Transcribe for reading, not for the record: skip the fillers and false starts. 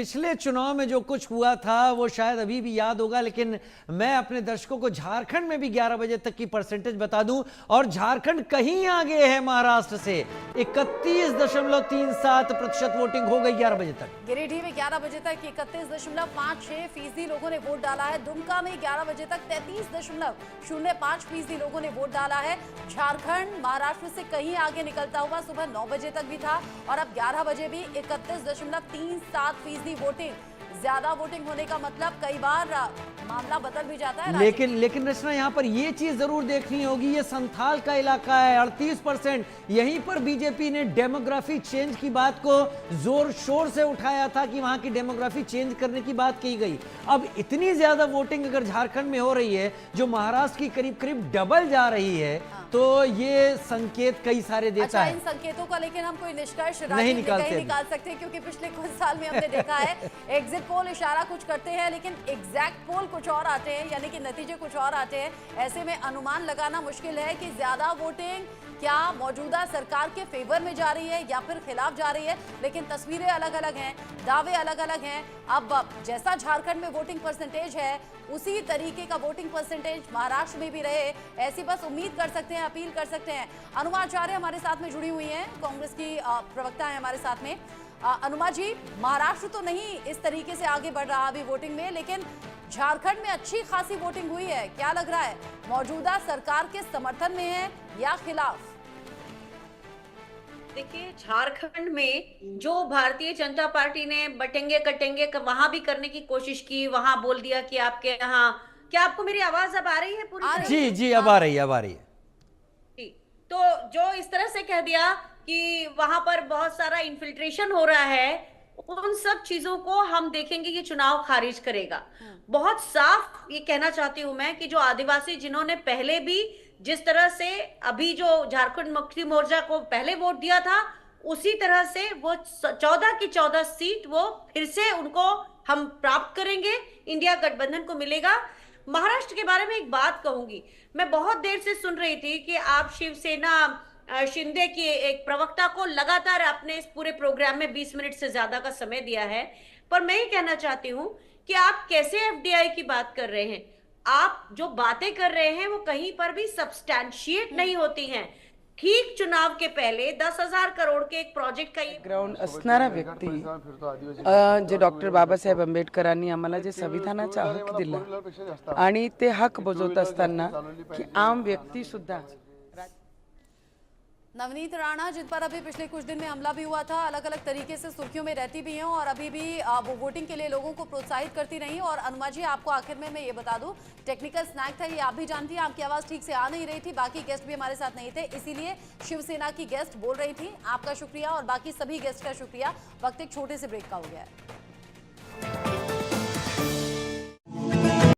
पिछले चुनाव में जो कुछ हुआ था वो शायद अभी भी याद होगा, लेकिन मैं अपने दर्शकों को झारखंड में भी 11 बजे तक की परसेंटेज बता दूं, और झारखंड कहीं आगे है महाराष्ट्र से। 31.37% वोटिंग हो गई 11 बजे तक। गिरिडीह में 11 बजे तक 31.56% लोगों ने वोट डाला है। दुमका में 11 बजे तक 33.05% लोगों ने वोट डाला है। झारखंड महाराष्ट्र से कहीं आगे निकलता हुआ सुबह 9 बजे तक भी था, और अब 11 बजे भी 31.37% वोटिंग। ज्यादा वोटिंग होने का मतलब कई बार मामला बदल भी जाता है। लेकिन रचना, यहाँ पर ये चीज जरूर देखनी होगी, ये संथाल का इलाका है, 38%। यहीं पर बीजेपी ने डेमोग्राफी चेंज की बात को जोर शोर से उठाया था कि वहां की डेमोग्राफी चेंज करने की बात की गई। अब इतनी ज्यादा वोटिंग अगर झारखंड में हो रही है, जो महाराष्ट्र की करीब करीब डबल जा रही है, तो ये संकेत कई सारे देता है। इन संकेतों का लेकिन हम कोई निष्कर्ष नहीं निकाल सकते, क्योंकि पिछले कुछ साल में हमने देखा है एग्जिट पोल इशारा कुछ करते हैं, लेकिन एग्जैक्ट पोल कुछ और आते हैं, यानी कि नतीजे कुछ और आते हैं। ऐसे में अनुमान लगाना मुश्किल है कि ज्यादा वोटिंग क्या मौजूदा सरकार के फेवर में जा रही है या फिर खिलाफ जा रही है। लेकिन तस्वीरें अलग अलग हैं, दावे अलग अलग हैं। अब जैसा झारखंड में वोटिंग परसेंटेज है, उसी तरीके का वोटिंग परसेंटेज महाराष्ट्र में भी रहे, ऐसी बस उम्मीद कर सकते हैं, अपील कर सकते हैं। अनुमा आचार्य हमारे साथ में जुड़ी हुई हैं, कांग्रेस की प्रवक्ता है हमारे साथ में। अनुमा जी, महाराष्ट्र तो नहीं इस तरीके से आगे बढ़ रहा अभी वोटिंग में, लेकिन झारखंड में अच्छी खासी वोटिंग हुई है। क्या लग रहा है, मौजूदा सरकार के समर्थन में है या खिलाफ? देखिए, झारखंड में जो भारतीय जनता पार्टी ने बटेंगे कटेंगे वहां भी करने की कोशिश की, वहां बोल दिया कि आपके यहाँ, क्या आपको मेरी आवाज अब आ रही है पूरी? जी अब आ रही है, जी, तो जो इस तरह से कह दिया कि वहां पर बहुत सारा इन्फिल्ट्रेशन हो रहा है, उन सब चीजों को हम देखेंगे कि चुनाव खारिज करेगा। बहुत साफ ये कहना चाहती हूं मैं कि जो आदिवासी जिन्होंने पहले भी जिस तरह से अभी जो झारखंड मुक्ति मोर्चा को पहले वोट दिया था, उसी तरह से वो 14 की 14 सीट वो फिर से उनको हम प्राप्त करेंगे, इंडिया गठबंधन को मिलेगा। महाराष्ट्र के बारे में एक बात कहूंगी, मैं बहुत देर से सुन रही थी कि आप शिवसेना शिंदे की एक प्रवक्ता को लगातार अपने इस पूरे प्रोग्राम में 20 मिनट से ज्यादा का समय दिया है, पर मैं ये कहना चाहती हूं कि आप कैसे एफडीआई की बात कर रहे हैं, आप जो बातें कर रहे हैं वो कहीं पर भी सब्सटैंशिएट नहीं होती हैं। ठीक चुनाव के पहले 10,000 करोड़ के एक प्रोजेक्ट का ग्राउंड असणारा व्यक्ती जे डॉक्टर बाबासाहेब आंबेडकरांनी आम्हाला जे संविधानाचा हक दिला आणि ते हक बजावत असताना की आम व्यक्ती सुद्धा नवनीत राणा, जिन पर अभी पिछले कुछ दिन में हमला भी हुआ था, अलग अलग तरीके से सुर्खियों में रहती भी हैं और अभी भी वो वोटिंग के लिए लोगों को प्रोत्साहित करती रही। और अनुमा जी, आपको आखिर में मैं ये बता दूं, टेक्निकल स्नैक था, ये आप भी जानती हैं, आपकी आवाज़ ठीक से आ नहीं रही थी, बाकी गेस्ट भी हमारे साथ नहीं थे, इसीलिए शिवसेना की गेस्ट बोल रही थी। आपका शुक्रिया और बाकी सभी गेस्ट का शुक्रिया। वक्त एक छोटे से ब्रेक का हो गया है।